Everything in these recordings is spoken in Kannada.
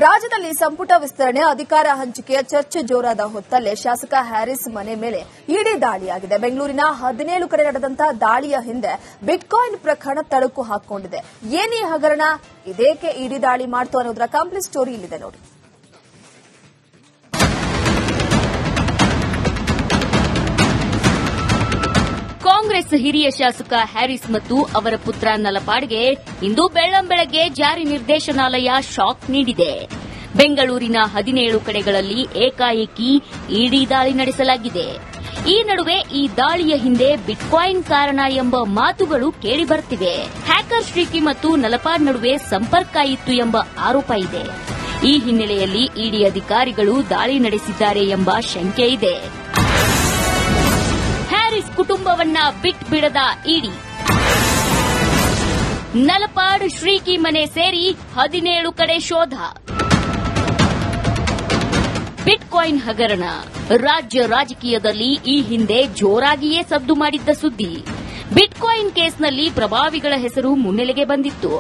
ರಾಜ್ಯದಲ್ಲಿ ಸಂಪುಟ ವಿಸ್ತರಣೆ ಅಧಿಕಾರ ಹಂಚಿಕೆಯ ಚರ್ಚೆ ಜೋರಾದ ಹೊತ್ತಲ್ಲೇ ಶಾಸಕ ಹ್ಯಾರಿಸ್ ಮನೆ ಮೇಲೆ ಇಡಿ ದಾಳಿಯಾಗಿದೆ. ಬೆಂಗಳೂರಿನ 17 ಕಡೆ ನಡೆದಂತಹ ದಾಳಿಯ ಹಿಂದೆ ಬಿಟ್ಕಾಯಿನ್ ಪ್ರಕರಣ ತಳುಕು ಹಾಕಿಕೊಂಡಿದೆ. ಏನೇ ಹಗರಣ, ಇದೇಕೆ ಇಡಿ ದಾಳಿ ಮಾಡ್ತು ಅನ್ನೋದರ ಕಂಪ್ಲೀಟ್ ಸ್ಟೋರಿ ಇಲ್ಲಿದೆ ನೋಡಿ. ಕಾಂಗ್ರೆಸ್ ಹಿರಿಯ ಶಾಸಕ ಹ್ಯಾರಿಸ್ ಮತ್ತು ಅವರ ಪುತ್ರ ನಲಪಾಡ್ಗೆ ಇಂದು ಬೆಳ್ಳಂಬೆಳಗ್ಗೆ ಜಾರಿ ನಿರ್ದೇಶನಾಲಯ ಶಾಕ್ ನೀಡಿದೆ. ಬೆಂಗಳೂರಿನ 17 ಕಡೆಗಳಲ್ಲಿ ಏಕಾಏಕಿ ಇಡಿ ದಾಳಿ ನಡೆಸಲಾಗಿದೆ. ಈ ನಡುವೆ ಈ ದಾಳಿಯ ಹಿಂದೆ ಬಿಟ್ಕಾಯಿನ್ ಕಾರಣ ಎಂಬ ಮಾತುಗಳು ಕೇಳಿಬರುತ್ತಿವೆ. ಹ್ಯಾಕರ್ ಶ್ರೀಕಿ ಮತ್ತು ನಲಪಾಡ್ ನಡುವೆ ಸಂಪರ್ಕ ಇತ್ತು ಎಂಬ ಆರೋಪ ಇದೆ. ಈ ಹಿನ್ನೆಲೆಯಲ್ಲಿ ಇಡಿ ಅಧಿಕಾರಿಗಳು ದಾಳಿ ನಡೆಸಿದ್ದಾರೆ ಎಂಬ ಶಂಕೆ ಇದೆ. ಹ್ಯಾರಿಸ್ ಕುಟುಂಬವನ್ನ ಬಿಟ್ಬಿಡದ ಇಡಿ. ನಲಪಾಡ್ ಶ್ರೀಕಿ ಮನೆ ಸೇರಿ 17 ಕಡೆ ಶೋಧ. ಬಿಟ್ಕಾಯಿನ್ ಹಗರಣ ರಾಜ್ಯ ರಾಜಕೀಯದಲ್ಲಿ ಈ ಹಿಂದೆ ಜೋರಾಗಿಯೇ ಸದ್ದು ಮಾಡಿದ್ದ ಸುದ್ದಿ. ಬಿಟ್ಕಾಯಿನ್ ಕೇಸ್ನಲ್ಲಿ ಪ್ರಭಾವಿಗಳ ಹೆಸರು ಮುನ್ನೆಲೆಗೆ ಬಂದಿತ್ತು.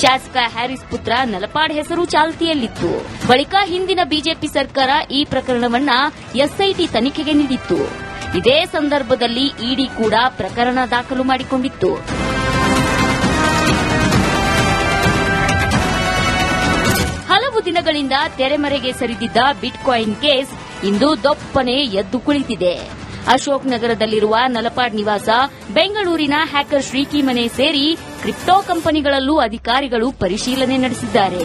ಶಾಸಕ ಹ್ಯಾರಿಸ್ ಪುತ್ರ ನಲಪಾಡ್ ಹೆಸರು ಚಾಲ್ತಿಯಲ್ಲಿತ್ತು. ಬಳಿಕ ಹಿಂದಿನ ಬಿಜೆಪಿ ಸರ್ಕಾರ ಈ ಪ್ರಕರಣವನ್ನ ಎಸ್ಐಟಿ ತನಿಖೆಗೆ ನೀಡಿತ್ತು. ಇದೇ ಸಂದರ್ಭದಲ್ಲಿ ಇಡಿ ಕೂಡ ಪ್ರಕರಣ ದಾಖಲು ಮಾಡಿಕೊಂಡಿತ್ತು. ಹಲವು ದಿನಗಳಿಂದ ತೆರೆಮರೆಗೆ ಸರಿದಿದ್ದ ಬಿಟ್ಕಾಯಿನ್ ಕೇಸ್ ಇಂದು ದೊಪ್ಪನೆ ಎದ್ದು ಕುಳಿತಿದೆ. ಅಶೋಕ್ ನಗರದಲ್ಲಿರುವ ನಲಪಾಡ್ ನಿವಾಸ, ಬೆಂಗಳೂರಿನ ಹ್ಯಾಕರ್ ಶ್ರೀಕಿ ಮನೆ ಸೇರಿ ಕ್ರಿಪ್ಟೋ ಕಂಪನಿಗಳಲ್ಲೂ ಅಧಿಕಾರಿಗಳು ಪರಿಶೀಲನೆ ನಡೆಸಿದ್ದಾರೆ.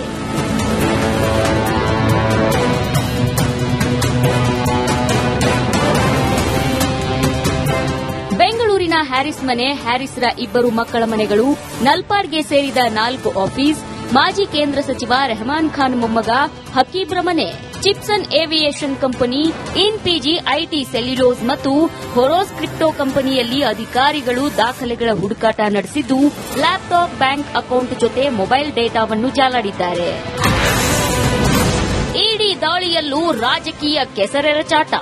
ಬೆಂಗಳೂರಿನ ಹ್ಯಾರಿಸ್ ಮನೆ, ಹ್ಯಾರಿಸ್ರ 2 ಮಕ್ಕಳ ಮನೆಗಳು, ನಲ್ಪಾಡ್ಗೆ ಸೇರಿದ 4 ಆಫೀಸ್, ಮಾಜಿ ಕೇಂದ್ರ ಸಚಿವ ರೆಹಮಾನ್ ಖಾನ್ ಮೊಮ್ಮಗ ಹಕೀಬ್ರ ಮನೆ, ಚಿಪ್ಸನ್ ಏವಿಯೇಷನ್ ಕಂಪನಿ, ಇನ್ಪಿಜಿ ಐಟಿ ಸೆಲ್ಯುಲೋಸ್ ಮತ್ತು ಹೊರೋಸ್ ಕ್ರಿಪ್ಟೋ ಕಂಪನಿಯಲ್ಲಿ ಅಧಿಕಾರಿಗಳು ದಾಖಲೆಗಳ ಹುಡುಕಾಟ ನಡೆಸಿದ್ದು, ಲ್ಯಾಪ್ಟಾಪ್, ಬ್ಯಾಂಕ್ ಅಕೌಂಟ್ ಜೊತೆ ಮೊಬೈಲ್ ಡೇಟಾವನ್ನು ಜಾಲಾಡಿದ್ದಾರೆ. ಇಡಿ ದಾಳಿಯಲ್ಲೂ ರಾಜಕೀಯ ಕೆಸರೆರಚಾಟ.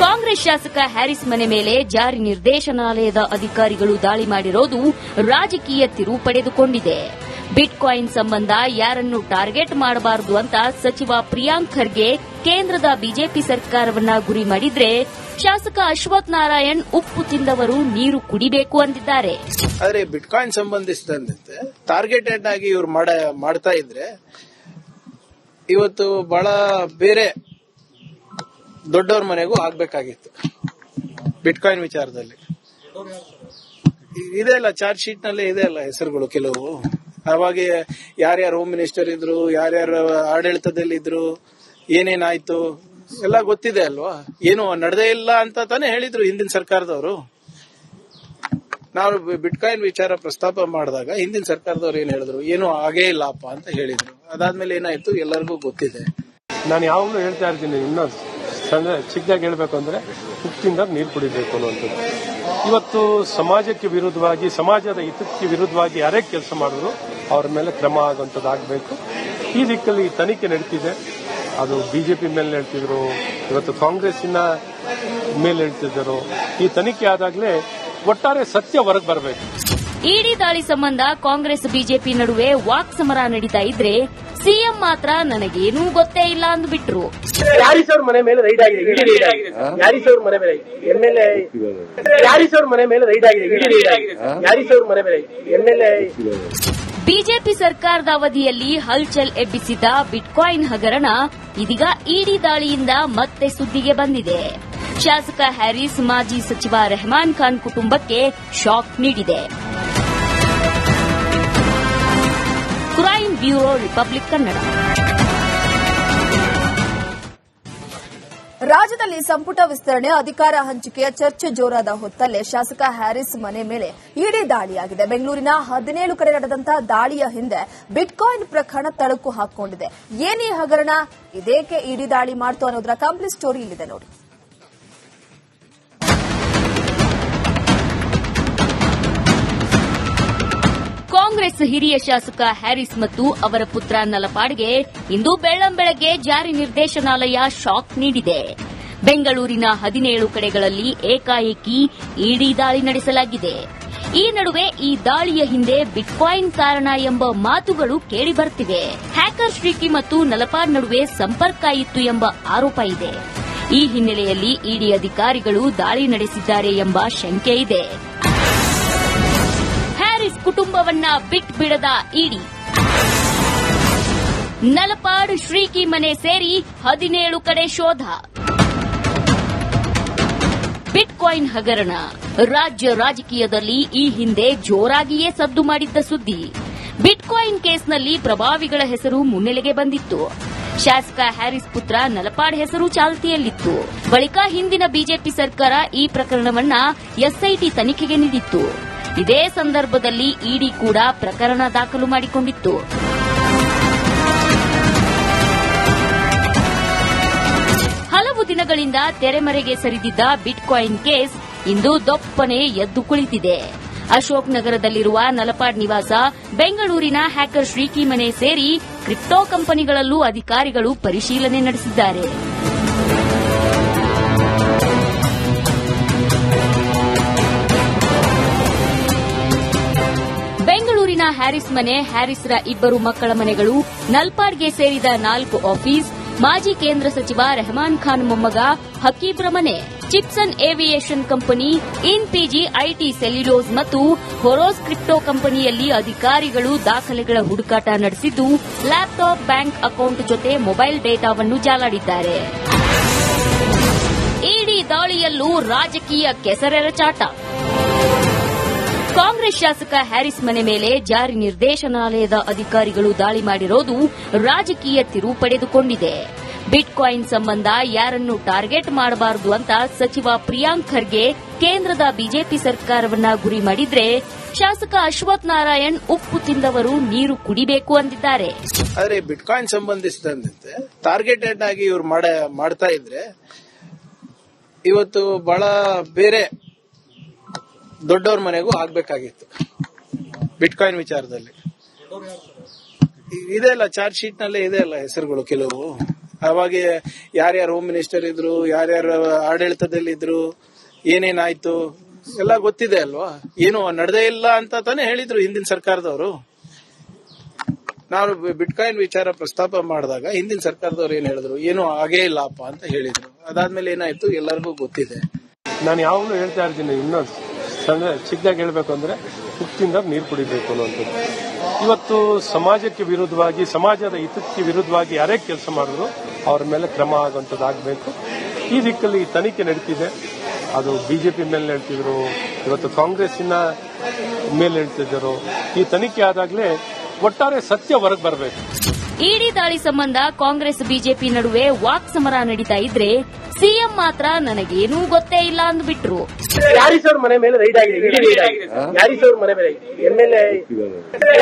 ಕಾಂಗ್ರೆಸ್ ಶಾಸಕ ಹ್ಯಾರಿಸ್ ಮನೆ ಮೇಲೆ ಜಾರಿ ನಿರ್ದೇಶನಾಲಯದ ಅಧಿಕಾರಿಗಳು ದಾಳಿ ಮಾಡಿರೋದು ರಾಜಕೀಯ ತಿರುವು ಪಡೆದುಕೊಂಡಿದೆ. ಬಿಟ್ಕಾಯಿನ್ ಸಂಬಂಧ ಯಾರನ್ನು ಟಾರ್ಗೆಟ್ ಮಾಡಬಾರದು ಅಂತ ಸಚಿವ ಪ್ರಿಯಾಂಕ್ ಖರ್ಗೆ ಕೇಂದ್ರದ ಬಿಜೆಪಿ ಸರ್ಕಾರವನ್ನ ಗುರಿ ಮಾಡಿದ್ರೆ, ಶಾಸಕ ಅಶ್ವಥ್ ನಾರಾಯಣ್ ಉಪ್ಪು ತಿಂದವರು ನೀರು ಕುಡಿಬೇಕು ಅಂದಿದ್ದಾರೆ. ಆದರೆ ಬಿಟ್ಕಾಯಿನ್ ಸಂಬಂಧಿಸಿದಂತೆ ಟಾರ್ಗೆಟೆಡ್ ಆಗಿ ಇವರು ಮಾಡ್ತಾ ಇದ್ರೆ ಇವತ್ತು ಬಹಳ ಬೇರೆ ದೊಡ್ಡವ್ರ ಮನೆಗೂ ಆಗ್ಬೇಕಾಗಿತ್ತು. ಬಿಟ್ಕಾಯಿನ್ ವಿಚಾರದಲ್ಲಿ ಇದೆ ಅಲ್ಲ, ಚಾರ್ಜ್ ಶೀಟ್ ನಲ್ಲಿ ಇದೆ ಅಲ್ಲ ಹೆಸರುಗಳು ಕೆಲವು. ಅವಾಗ ಯಾರ್ಯಾರು ಹೋಮ್ ಮಿನಿಸ್ಟರ್ ಇದ್ರು, ಯಾರ್ಯಾರು ಆಡಳಿತದಲ್ಲಿದ್ರು, ಏನೇನಾಯ್ತು ಎಲ್ಲ ಗೊತ್ತಿದೆ ಅಲ್ವಾ. ಏನು ನಡೆದೇ ಇಲ್ಲ ಅಂತ ತಾನೇ ಹೇಳಿದ್ರು ಹಿಂದಿನ ಸರ್ಕಾರದವರು. ನಾವು ಬಿಟ್ಕಾಯಿನ್ ವಿಚಾರ ಪ್ರಸ್ತಾಪ ಮಾಡಿದಾಗ ಹಿಂದಿನ ಸರ್ಕಾರದವ್ರು ಏನ್ ಹೇಳಿದ್ರು, ಏನು ಆಗೇ ಇಲ್ಲಪ್ಪ ಅಂತ ಹೇಳಿದ್ರು. ಅದಾದ್ಮೇಲೆ ಏನಾಯ್ತು ಎಲ್ಲರಿಗೂ ಗೊತ್ತಿದೆ. ನಾನು ಯಾವಾಗಲೂ ಹೇಳ್ತಾ ಇರ್ತೀನಿ, ಇನ್ನೊಂದು ಚಿಕ್ಕದಾಗಿ ಹೇಳ್ಬೇಕು ಅಂದ್ರೆ ಉಪ್ಪಿಂದ ನೀರು ಕುಡಿಬೇಕು ಅನ್ನುವಂಥದ್ದು. ಇವತ್ತು ಸಮಾಜಕ್ಕೆ ವಿರುದ್ಧವಾಗಿ, ಸಮಾಜದ ಹಿತಕ್ಕೆ ವಿರುದ್ಧವಾಗಿ ಯಾರೇ ಕೆಲಸ ಮಾಡಿದ್ರು ಅವರ ಮೇಲೆ ಕ್ರಮ ಆಗುವಂಥದ್ದಾಗಬೇಕು. ಈ ದಿಕ್ಕಲ್ಲಿ ತನಿಖೆ ನಡೀತಿದೆ. ಅದು ಬಿಜೆಪಿ ಮೇಲೆ ಹೇಳ್ತಿದ್ರು, ಇವತ್ತು ಕಾಂಗ್ರೆಸ್ಸಿನ ಮೇಲೆ ಹೇಳ್ತಿದ್ದರು. ಈ ತನಿಖೆ ಆದಾಗಲೇ ಒಟ್ಟಾರೆ ಸತ್ಯ ಹೊರಗೆ ಬರಬೇಕು. ಇಡಿ ದಾಳಿ ಸಂಬಂಧ ಕಾಂಗ್ರೆಸ್ ಬಿಜೆಪಿ ನಡುವೆ ವಾಕ್ ಸಮರ ನಡೀತಾ ಇದ್ರೆ, ಸಿಎಂ ಮಾತ್ರ ನನಗೇನೂ ಗೊತ್ತೇ ಇಲ್ಲ ಅಂದ್ಬಿಟ್ರು. ಹ್ಯಾರಿಸ್ ಅವ್ರ ಮನೆ ಮೇಲೆ ರೈಡ್ ಆಗಿದೆ, ಇಡಿ ರೈಡ್ ಆಗಿದೆ. ಹ್ಯಾರಿಸ್ ಅವ್ರ ಮನೆ ಮೇಲೆ ಎಂಎಲ್ಎ, ಹ್ಯಾರಿಸ್ ಅವ್ರ ಮನೆ ಮೇಲೆ ರೈಡ್ ಆಗಿದೆ, ಇಡಿ ರೈಡ್ ಆಗಿದೆ. ಹ್ಯಾರಿಸ್ ಅವ್ರ ಮನೆ ಮೇಲೆ ಎಂಎಲ್ಎ. ಬಿಜೆಪಿ ಸರ್ಕಾರದ ಅವಧಿಯಲ್ಲಿ ಹಲ್ಚಲ್ ಎಬ್ಬಿಸಿದ್ದ ಬಿಟ್ಕಾಯಿನ್ ಹಗರಣ ಇದೀಗ ಇಡಿ ದಾಳಿಯಿಂದ ಮತ್ತೆ ಸುದ್ದಿಗೆ ಬಂದಿದೆ. ಶಾಸಕ ಹ್ಯಾರಿಸ್, ಮಾಜಿ ಸಚಿವ ರೆಹಮಾನ್ ಖಾನ್ ಕುಟುಂಬಕ್ಕೆ ಶಾಕ್ ನೀಡಿದೆ. Crime bureau, republic Kannada. ರಾಜ್ಯದಲ್ಲಿ ಸಂಪುಟ ವಿಸ್ತರಣೆ ಅಧಿಕಾರ ಹಂಚಿಕೆಯ ಚರ್ಚೆ ಜೋರಾದ ಹೊತ್ತಲ್ಲೇ ಶಾಸಕ ಹ್ಯಾರಿಸ್ ಮನೆ ಮೇಲೆ ಇಡಿ ದಾಳಿಯಾಗಿದೆ. ಬೆಂಗಳೂರಿನ 17 ಕಡೆ ನಡೆದಂತಹ ದಾಳಿಯ ಹಿಂದೆ ಬಿಟ್ಕಾಯಿನ್ ಪ್ರಕರಣ ತಳುಕು ಹಾಕಿಕೊಂಡಿದೆ. ಏನೇ ಹಗರಣ, ಇದೇಕೆ ಇಡಿ ದಾಳಿ ಮಾಡ್ತು ಅನ್ನೋದರ ಕಂಪ್ಲೀಟ್ ಸ್ಟೋರಿ ಇಲ್ಲಿದೆ ನೋಡಿ. ಕಾಂಗ್ರೆಸ್ ಹಿರಿಯ ಶಾಸಕ ಹ್ಯಾರಿಸ್ ಮತ್ತು ಅವರ ಪುತ್ರ ನಲಪಾಡ್ಗೆ ಇಂದು ಬೆಳ್ಳಂಬೆಳಗ್ಗೆ ಜಾರಿ ನಿರ್ದೇಶನಾಲಯ ಶಾಕ್ ನೀಡಿದೆ. ಬೆಂಗಳೂರಿನ 17 ಕಡೆಗಳಲ್ಲಿ ಏಕಾಏಕಿ ಇಡಿ ದಾಳಿ ನಡೆಸಲಾಗಿದೆ. ಈ ನಡುವೆ ಈ ದಾಳಿಯ ಹಿಂದೆ ಬಿಟ್ಕಾಯಿನ್ ಕಾರಣ ಎಂಬ ಮಾತುಗಳು ಕೇಳಿಬರುತ್ತಿವೆ. ಹ್ಯಾಕರ್ ಶ್ರೀಕಿ ಮತ್ತು ನಲಪಾಡ್ ನಡುವೆ ಸಂಪರ್ಕ ಇತ್ತು ಎಂಬ ಆರೋಪ ಇದೆ. ಈ ಹಿನ್ನೆಲೆಯಲ್ಲಿ ಇಡಿ ಅಧಿಕಾರಿಗಳು ದಾಳಿ ನಡೆಸಿದ್ದಾರೆ ಎಂಬ ಶಂಕೆ ಇದೆ. ಹ್ಯಾರಿಸ್ ಕುಟುಂಬವನ್ನ ಬಿಟ್ಬಿಡದ ಇಡಿ. ನಲಪಾಡ್ ಶ್ರೀಕಿ ಮನೆ ಸೇರಿ 17 ಕಡೆ ಶೋಧ. ಬಿಟ್ಕಾಯಿನ್ ಹಗರಣ ರಾಜ್ಯ ರಾಜಕೀಯದಲ್ಲಿ ಈ ಹಿಂದೆ ಜೋರಾಗಿಯೇ ಸದ್ದು ಮಾಡಿದ್ದ ಸುದ್ದಿ. ಬಿಟ್ಕಾಯಿನ್ ಕೇಸ್ನಲ್ಲಿ ಪ್ರಭಾವಿಗಳ ಹೆಸರು ಮುನ್ನೆಲೆಗೆ ಬಂದಿತ್ತು. ಶಾಸಕ ಹ್ಯಾರಿಸ್ ಪುತ್ರ ನಲಪಾಡ್ ಹೆಸರು ಚಾಲ್ತಿಯಲ್ಲಿತ್ತು. ಬಳಿಕ ಹಿಂದಿನ ಬಿಜೆಪಿ ಸರ್ಕಾರ ಈ ಪ್ರಕರಣವನ್ನ ಎಸ್ಐಟಿ ತನಿಖೆಗೆ ನೀಡಿತ್ತು. ಇದೇ ಸಂದರ್ಭದಲ್ಲಿ ಇಡಿ ಕೂಡ ಪ್ರಕರಣ ದಾಖಲು ಮಾಡಿಕೊಂಡಿತ್ತು. ಹಲವು ದಿನಗಳಿಂದ ತೆರೆಮರೆಗೆ ಸರಿದಿದ್ದ ಬಿಟ್ಕಾಯಿನ್ ಕೇಸ್ ಇಂದು ದೊಪ್ಪನೆ ಎದ್ದು ಕುಳಿತಿದೆ. ಅಶೋಕ್ ನಗರದಲ್ಲಿರುವ ನಲಪಾಡ್ ನಿವಾಸ, ಬೆಂಗಳೂರಿನ ಹ್ಯಾಕರ್ ಶ್ರೀಕಿ ಮನೆ ಸೇರಿ ಕ್ರಿಪ್ಟೋ ಕಂಪನಿಗಳಲ್ಲೂ ಅಧಿಕಾರಿಗಳು ಪರಿಶೀಲನೆ ನಡೆಸಿದ್ದಾರೆ. ಬೆಂಗಳೂರಿನ ಹ್ಯಾರಿಸ್ ಮನೆ, ಹ್ಯಾರಿಸ್ರ 2 ಮಕ್ಕಳ ಮನೆಗಳು, ನಲ್ಪಾಡ್ಗೆ ಸೇರಿದ 4 ಆಫೀಸ್, ಮಾಜಿ ಕೇಂದ್ರ ಸಚಿವ ರೆಹಮಾನ್ ಖಾನ್ ಮೊಮ್ಮಗ ಹಕೀಬ್ರ ಮನೆ, ಚಿಪ್ಸನ್ ಏವಿಯೇಷನ್ ಕಂಪನಿ, ಇನ್ಪಿಜಿ ಐಟಿ ಸೆಲ್ಯುಲೋಸ್ ಮತ್ತು ಹೊರೋಸ್ ಕ್ರಿಪ್ಟೋ ಕಂಪನಿಯಲ್ಲಿ ಅಧಿಕಾರಿಗಳು ದಾಖಲೆಗಳ ಹುಡುಕಾಟ ನಡೆಸಿದ್ದು, ಲ್ಯಾಪ್ಟಾಪ್, ಬ್ಯಾಂಕ್ ಅಕೌಂಟ್ ಜೊತೆ ಮೊಬೈಲ್ ಡೇಟಾವನ್ನು ಜಾಲಾಡಿದ್ದಾರೆ. ಇಡಿ ದಾಳಿಯಲ್ಲೂ ರಾಜಕೀಯ ಕೆಸರೆರಚಾಟ. ಕಾಂಗ್ರೆಸ್ ಶಾಸಕ ಹ್ಯಾರಿಸ್ ಮನೆ ಮೇಲೆ ಜಾರಿ ನಿರ್ದೇಶನಾಲಯದ ಅಧಿಕಾರಿಗಳು ದಾಳಿ ಮಾಡಿರೋದು ರಾಜಕೀಯ ತಿರುವು ಪಡೆದುಕೊಂಡಿದೆ. ಬಿಟ್ಕಾಯಿನ್ ಸಂಬಂಧ ಯಾರನ್ನು ಟಾರ್ಗೆಟ್ ಮಾಡಬಾರದು ಅಂತ ಸಚಿವ ಪ್ರಿಯಾಂಕ್ ಖರ್ಗೆ ಕೇಂದ್ರದ ಬಿಜೆಪಿ ಸರ್ಕಾರವನ್ನ ಗುರಿ ಮಾಡಿದ್ರೆ, ಶಾಸಕ ಅಶ್ವಥ್ ನಾರಾಯಣ್ ಉಪ್ಪು ತಿಂದವರು ನೀರು ಕುಡಿಬೇಕು ಅಂದಿದ್ದಾರೆ. ಆದ್ರೆ ಬಿಟ್ಕಾಯಿನ್ ಸಂಬಂಧಿಸಿದಂತೆ ಟಾರ್ಗೆಟೆಡ್ ಆಗಿ ಇವ್ರು ಮಾಡ್ತಾ ಇದ್ರೆ ಇವತ್ತು ಬಹಳ ಬೇರೆ ದೊಡ್ಡವ್ರ ಮನೆಗೂ ಆಗ್ಬೇಕಾಗಿತ್ತು. ಬಿಟ್ಕಾಯಿನ್ ವಿಚಾರದಲ್ಲಿ ಇದೆ ಅಲ್ಲ, ಚಾರ್ಜ್ ಶೀಟ್ ನಲ್ಲೇ ಇದೆ ಅಲ್ಲ ಹೆಸರುಗಳು ಕೆಲವು. ಅವಾಗ ಯಾರ್ಯಾರು ಹೋಮ್ ಮಿನಿಸ್ಟರ್ ಇದ್ರು, ಯಾರ್ಯಾರು ಆಡಳಿತದಲ್ಲಿದ್ರು, ಏನೇನಾಯ್ತು ಎಲ್ಲ ಗೊತ್ತಿದೆ ಅಲ್ವಾ. ಏನು ನಡೆದೇ ಇಲ್ಲ ಅಂತ ತಾನೇ ಹೇಳಿದ್ರು ಹಿಂದಿನ ಸರ್ಕಾರದವರು. ನಾವು ಬಿಟ್ಕಾಯಿನ್ ವಿಚಾರ ಪ್ರಸ್ತಾಪ ಮಾಡಿದಾಗ ಹಿಂದಿನ ಸರ್ಕಾರದವ್ರು ಏನ್ ಹೇಳಿದ್ರು, ಏನು ಆಗೇ ಇಲ್ಲಪ್ಪ ಅಂತ ಹೇಳಿದ್ರು. ಅದಾದ್ಮೇಲೆ ಏನಾಯ್ತು ಎಲ್ಲರಿಗೂ ಗೊತ್ತಿದೆ. ನಾನು ಯಾವಾಗಲೂ ಹೇಳ್ತಾ ಇರ್ತೀನಿ, ಇನ್ನೊಂದು ಚಿಕ್ಕದಾಗಿ ಹೇಳ್ಬೇಕು ಅಂದ್ರೆ ಹುಟ್ಟಿಂದ ನೀರು ಕುಡಿಬೇಕು ಅನ್ನೋಂಥದ್ದು. ಇವತ್ತು ಸಮಾಜಕ್ಕೆ ವಿರುದ್ಧವಾಗಿ, ಸಮಾಜದ ಹಿತಕ್ಕೆ ವಿರುದ್ಧವಾಗಿ ಯಾರೇ ಕೆಲಸ ಮಾಡಿದ್ರು ಅವರ ಮೇಲೆ ಕ್ರಮ ಆಗುವಂಥದ್ದಾಗಬೇಕು. ಈ ದಿಕ್ಕಲ್ಲಿ ತನಿಖೆ ನಡೀತಿದೆ. ಅದು ಬಿಜೆಪಿ ಮೇಲೆ ಹೇಳ್ತಿದ್ರು, ಇವತ್ತು ಕಾಂಗ್ರೆಸ್ಸಿನ ಮೇಲೆ ಹೇಳ್ತಿದ್ದರು. ಈ ತನಿಖೆ ಆದಾಗಲೇ ಒಟ್ಟಾರೆ ಸತ್ಯ ಹೊರಗೆ ಬರಬೇಕು. ಇಡಿ ದಾಳಿ ಸಂಬಂಧ ಕಾಂಗ್ರೆಸ್ ಬಿಜೆಪಿ ನಡುವೆ ವಾಕ್ ಸಮರ ನಡೀತಾ ಇದ್ರೆ, ಸಿಎಂ ಮಾತ್ರ ನನಗೇನೂ ಗೊತ್ತೇ ಇಲ್ಲ ಅಂದ್ಬಿಟ್ರು. ಹ್ಯಾರಿಸ್ ಅವ್ರ ಮನೆ ಮೇಲೆ ರೈಡ್ ಆಗಿದೆ, ಇಡಿ ರೈಡ್ ಆಗಿದೆ. ಹ್ಯಾರಿಸ್ ಅವ್ರ ಮನೆ ಮೇಲೆ ಎಂಎಲ್ಎ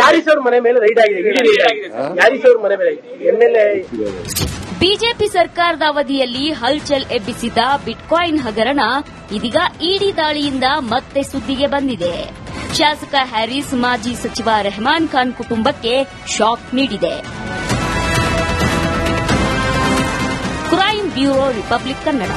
ಹ್ಯಾರಿಸ್ ಅವ್ರ ಮನೆ ಮೇಲೆ ರೈಡ್ ಆಗಿದೆ, ಇಡಿ ರೈಡ್ ಆಗಿದೆ. ಹ್ಯಾರಿಸ್ ಅವ್ರ ಮನೆ ಮೇಲೆ ಎಂಎಲ್ಎ. ಬಿಜೆಪಿ ಸರ್ಕಾರದ ಅವಧಿಯಲ್ಲಿ ಹಲ್ಚಲ್ ಎಬ್ಬಿಸಿದ್ದ ಬಿಟ್ಕಾಯಿನ್ ಹಗರಣ ಇದೀಗ ಇಡಿ ದಾಳಿಯಿಂದ ಮತ್ತೆ ಸುದ್ದಿಗೆ ಬಂದಿದೆ. ಶಾಸಕ ಹ್ಯಾರಿಸ್, ಮಾಜಿ ಸಚಿವ ರೆಹಮಾನ್ ಖಾನ್ ಕುಟುಂಬಕ್ಕೆ ಶಾಕ್ ನೀಡಿದೆ. Crime bureau, republic Kannada.